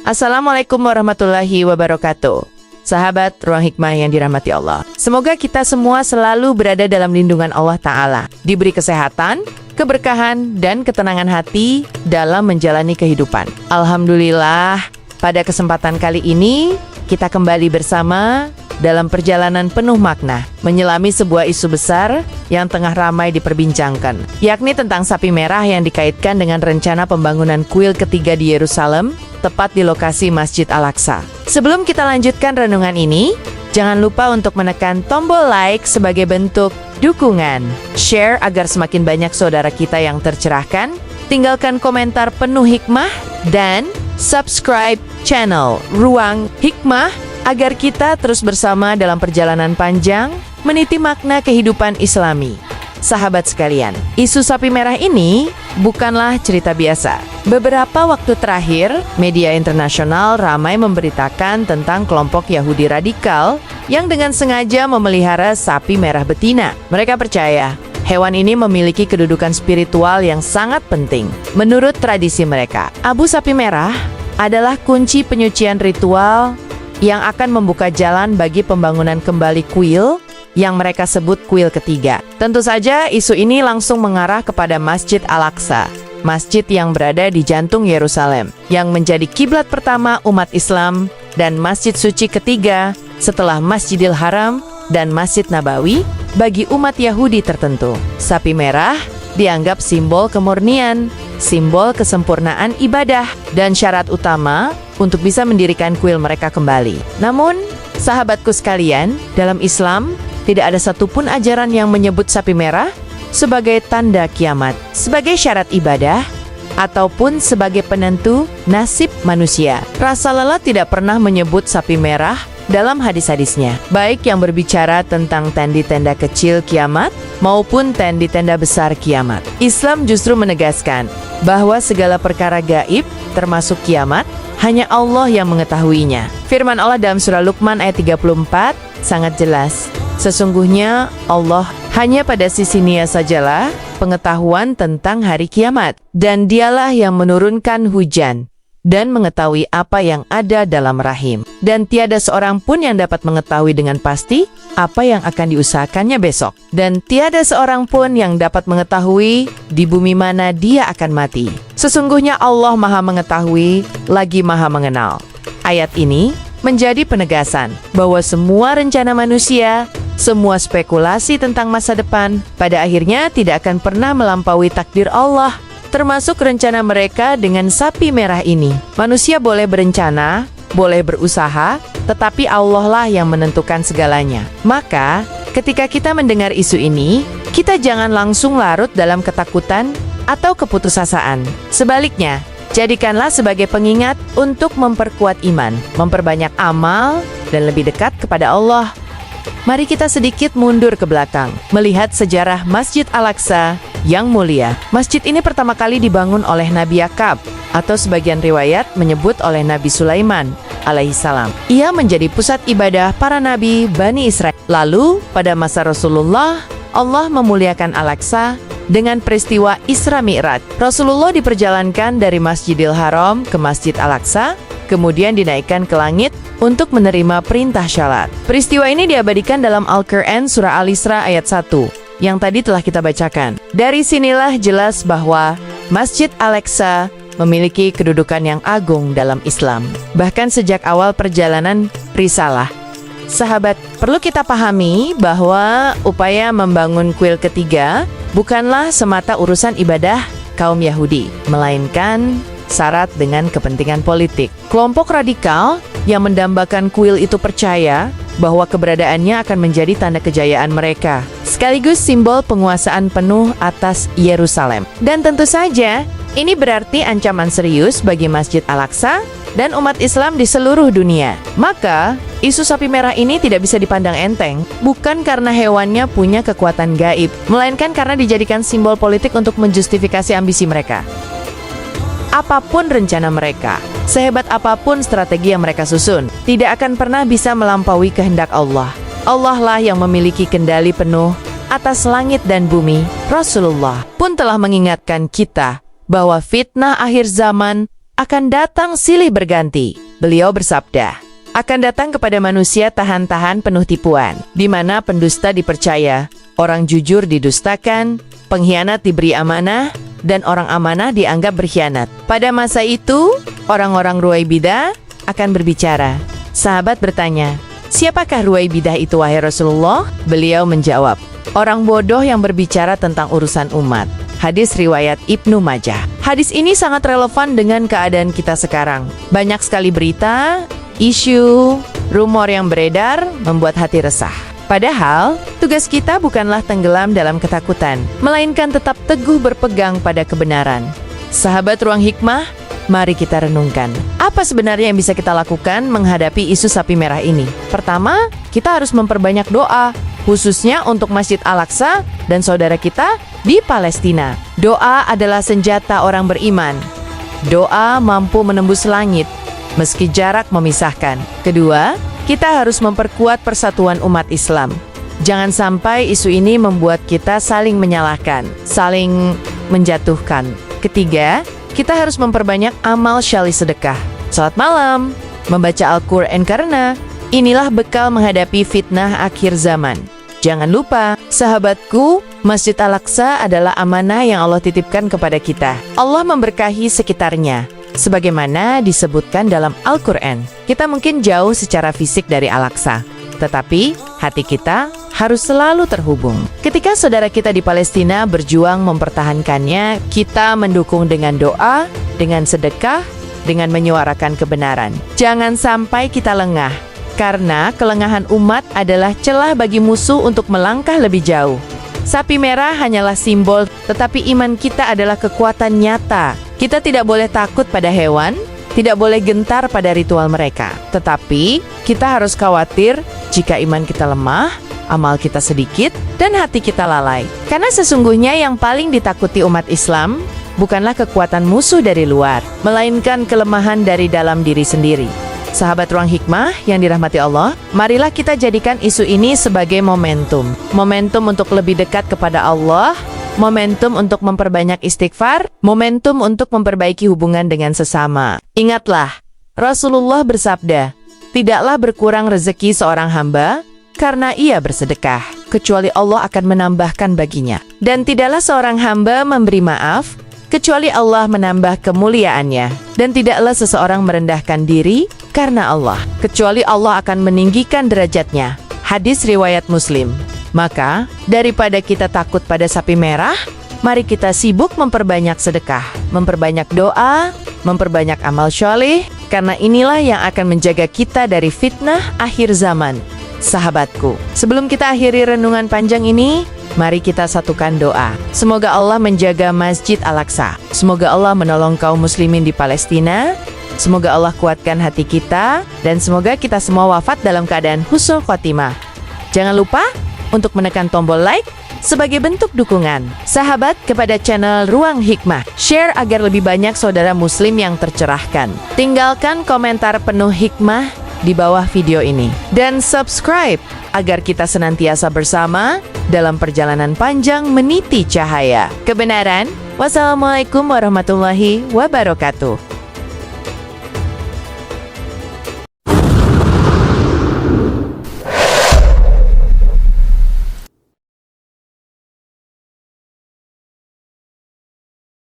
Assalamualaikum warahmatullahi wabarakatuh. Sahabat Ruang Hikmah yang dirahmati Allah. Semoga kita semua selalu berada dalam lindungan Allah Ta'ala. Diberi kesehatan, keberkahan, dan ketenangan hati dalam menjalani kehidupan. Alhamdulillah, pada kesempatan kali ini, kita kembali bersama dalam perjalanan penuh makna, menyelami sebuah isu besar yang tengah ramai diperbincangkan, yakni tentang sapi merah yang dikaitkan dengan rencana pembangunan kuil ketiga di Yerusalem, tepat di lokasi Masjid Al-Aqsa. Sebelum kita lanjutkan renungan ini, jangan lupa untuk menekan tombol like sebagai bentuk dukungan, share agar semakin banyak saudara kita yang tercerahkan, tinggalkan komentar penuh hikmah, dan subscribe channel Ruang Hikmah agar kita terus bersama dalam perjalanan panjang meniti makna kehidupan Islami. Sahabat sekalian, isu sapi merah ini bukanlah cerita biasa. Beberapa waktu terakhir, media internasional ramai memberitakan tentang kelompok Yahudi radikal yang dengan sengaja memelihara sapi merah betina. Mereka percaya hewan ini memiliki kedudukan spiritual yang sangat penting. Menurut tradisi mereka, abu sapi merah adalah kunci penyucian ritual yang akan membuka jalan bagi pembangunan kembali kuil yang mereka sebut kuil ketiga. Tentu saja isu ini langsung mengarah kepada Masjid Al-Aqsa, masjid yang berada di jantung Yerusalem, yang menjadi kiblat pertama umat Islam dan masjid suci ketiga setelah Masjidil Haram dan Masjid Nabawi bagi umat Yahudi tertentu. Sapi merah dianggap simbol kemurnian, simbol kesempurnaan ibadah, dan syarat utama untuk bisa mendirikan kuil mereka kembali. Namun, sahabatku sekalian, dalam Islam, tidak ada satupun ajaran yang menyebut sapi merah sebagai tanda kiamat, sebagai syarat ibadah, ataupun sebagai penentu nasib manusia. Rasulullah tidak pernah menyebut sapi merah dalam hadis-hadisnya, baik yang berbicara tentang tenda-tenda kecil kiamat maupun tenda-tenda besar kiamat. Islam justru menegaskan bahwa segala perkara gaib, termasuk kiamat, hanya Allah yang mengetahuinya. Firman Allah dalam surah Luqman ayat 34 sangat jelas. Sesungguhnya Allah hanya pada sisi Nia sajalah pengetahuan tentang hari kiamat, dan Dialah yang menurunkan hujan dan mengetahui apa yang ada dalam rahim. Dan tiada seorang pun yang dapat mengetahui dengan pasti apa yang akan diusahakannya besok. Dan tiada seorang pun yang dapat mengetahui di bumi mana dia akan mati. Sesungguhnya Allah Maha Mengetahui lagi Maha Mengenal. Ayat ini menjadi penegasan bahwa semua rencana manusia, semua spekulasi tentang masa depan, pada akhirnya tidak akan pernah melampaui takdir Allah, termasuk rencana mereka dengan sapi merah ini. Manusia boleh berencana, boleh berusaha, tetapi Allah lah yang menentukan segalanya. Maka, ketika kita mendengar isu ini, kita jangan langsung larut dalam ketakutan atau keputusasaan. Sebaliknya, jadikanlah sebagai pengingat untuk memperkuat iman, memperbanyak amal, dan lebih dekat kepada Allah. Mari kita sedikit mundur ke belakang, melihat sejarah Masjid Al-Aqsa yang mulia. Masjid ini pertama kali dibangun oleh Nabi Yakub, atau sebagian riwayat menyebut oleh Nabi Sulaiman alaihissalam. Ia menjadi pusat ibadah para nabi Bani Israel. Lalu, pada masa Rasulullah, Allah memuliakan Al-Aqsa dengan peristiwa Isra Mi'raj. Rasulullah diperjalankan dari Masjidil Haram ke Masjid Al-Aqsa, kemudian dinaikkan ke langit untuk menerima perintah syalat. Peristiwa ini diabadikan dalam Al-Quran surah Al-Isra ayat 1 yang tadi telah kita bacakan. Dari sinilah jelas bahwa Masjid Al-Aqsa memiliki kedudukan yang agung dalam Islam, bahkan sejak awal perjalanan risalah. Sahabat, perlu kita pahami bahwa upaya membangun kuil ketiga bukanlah semata urusan ibadah kaum Yahudi, melainkan syarat dengan kepentingan politik. Kelompok radikal yang mendambakan kuil itu percaya bahwa keberadaannya akan menjadi tanda kejayaan mereka, sekaligus simbol penguasaan penuh atas Yerusalem. Dan tentu saja, ini berarti ancaman serius bagi Masjid Al-Aqsa dan umat Islam di seluruh dunia. Maka, isu sapi merah ini tidak bisa dipandang enteng, bukan karena hewannya punya kekuatan gaib, melainkan karena dijadikan simbol politik untuk menjustifikasi ambisi mereka. Apapun rencana mereka, sehebat apapun strategi yang mereka susun, tidak akan pernah bisa melampaui kehendak Allah. Allah lah yang memiliki kendali penuh atas langit dan bumi. Rasulullah pun telah mengingatkan kita bahwa fitnah akhir zaman akan datang silih berganti. Beliau bersabda, akan datang kepada manusia tahan-tahan penuh tipuan, di mana pendusta dipercaya, orang jujur didustakan, pengkhianat diberi amanah, dan orang amanah dianggap berkhianat. Pada masa itu, orang-orang Ruwaibidah akan berbicara. Sahabat bertanya, siapakah Ruwaibidah itu wahai Rasulullah? Beliau menjawab, orang bodoh yang berbicara tentang urusan umat. Hadis riwayat Ibnu Majah. Hadis ini sangat relevan dengan keadaan kita sekarang. Banyak sekali berita, isu, rumor yang beredar membuat hati resah. Padahal, tugas kita bukanlah tenggelam dalam ketakutan, melainkan tetap teguh berpegang pada kebenaran. Sahabat Ruang Hikmah, mari kita renungkan. Apa sebenarnya yang bisa kita lakukan menghadapi isu sapi merah ini? Pertama, kita harus memperbanyak doa, khususnya untuk Masjid Al-Aqsa dan saudara kita di Palestina. Doa adalah senjata orang beriman. Doa mampu menembus langit, meski jarak memisahkan. Kedua, kita harus memperkuat persatuan umat Islam. Jangan sampai isu ini membuat kita saling menyalahkan, saling menjatuhkan. Ketiga, kita harus memperbanyak amal syali sedekah, salat malam, membaca Al-Quran karena inilah bekal menghadapi fitnah akhir zaman. Jangan lupa, sahabatku, Masjid Al-Aqsa adalah amanah yang Allah titipkan kepada kita. Allah memberkahi sekitarnya, sebagaimana disebutkan dalam Al-Quran. Kita mungkin jauh secara fisik dari Al-Aqsa, tetapi hati kita harus selalu terhubung. Ketika saudara kita di Palestina berjuang mempertahankannya, kita mendukung dengan doa, dengan sedekah, dengan menyuarakan kebenaran. Jangan sampai kita lengah, karena kelengahan umat adalah celah bagi musuh untuk melangkah lebih jauh. Sapi merah hanyalah simbol, tetapi iman kita adalah kekuatan nyata. Kita tidak boleh takut pada hewan, tidak boleh gentar pada ritual mereka. Tetapi, kita harus khawatir jika iman kita lemah, amal kita sedikit, dan hati kita lalai. Karena sesungguhnya yang paling ditakuti umat Islam bukanlah kekuatan musuh dari luar, melainkan kelemahan dari dalam diri sendiri. Sahabat Ruang Hikmah yang dirahmati Allah, marilah kita jadikan isu ini sebagai momentum. Momentum untuk lebih dekat kepada Allah, momentum untuk memperbanyak istighfar, momentum untuk memperbaiki hubungan dengan sesama. Ingatlah, Rasulullah bersabda, tidaklah berkurang rezeki seorang hamba karena ia bersedekah, kecuali Allah akan menambahkan baginya. Dan tidaklah seorang hamba memberi maaf, kecuali Allah menambah kemuliaannya. Dan tidaklah seseorang merendahkan diri karena Allah, kecuali Allah akan meninggikan derajatnya. Hadis riwayat Muslim. Maka, daripada kita takut pada sapi merah, mari kita sibuk memperbanyak sedekah, memperbanyak doa, memperbanyak amal syoleh, karena inilah yang akan menjaga kita dari fitnah akhir zaman. Sahabatku, sebelum kita akhiri renungan panjang ini, mari kita satukan doa. Semoga Allah menjaga Masjid Al-Aqsa. Semoga Allah menolong kaum muslimin di Palestina. Semoga Allah kuatkan hati kita, dan semoga kita semua wafat dalam keadaan husnul khotimah. Jangan lupa untuk menekan tombol like sebagai bentuk dukungan sahabat kepada channel Ruang Hikmah. Share agar lebih banyak saudara muslim yang tercerahkan. Tinggalkan komentar penuh hikmah di bawah video ini. Dan subscribe agar kita senantiasa bersama dalam perjalanan panjang meniti cahaya kebenaran. Wassalamualaikum warahmatullahi wabarakatuh.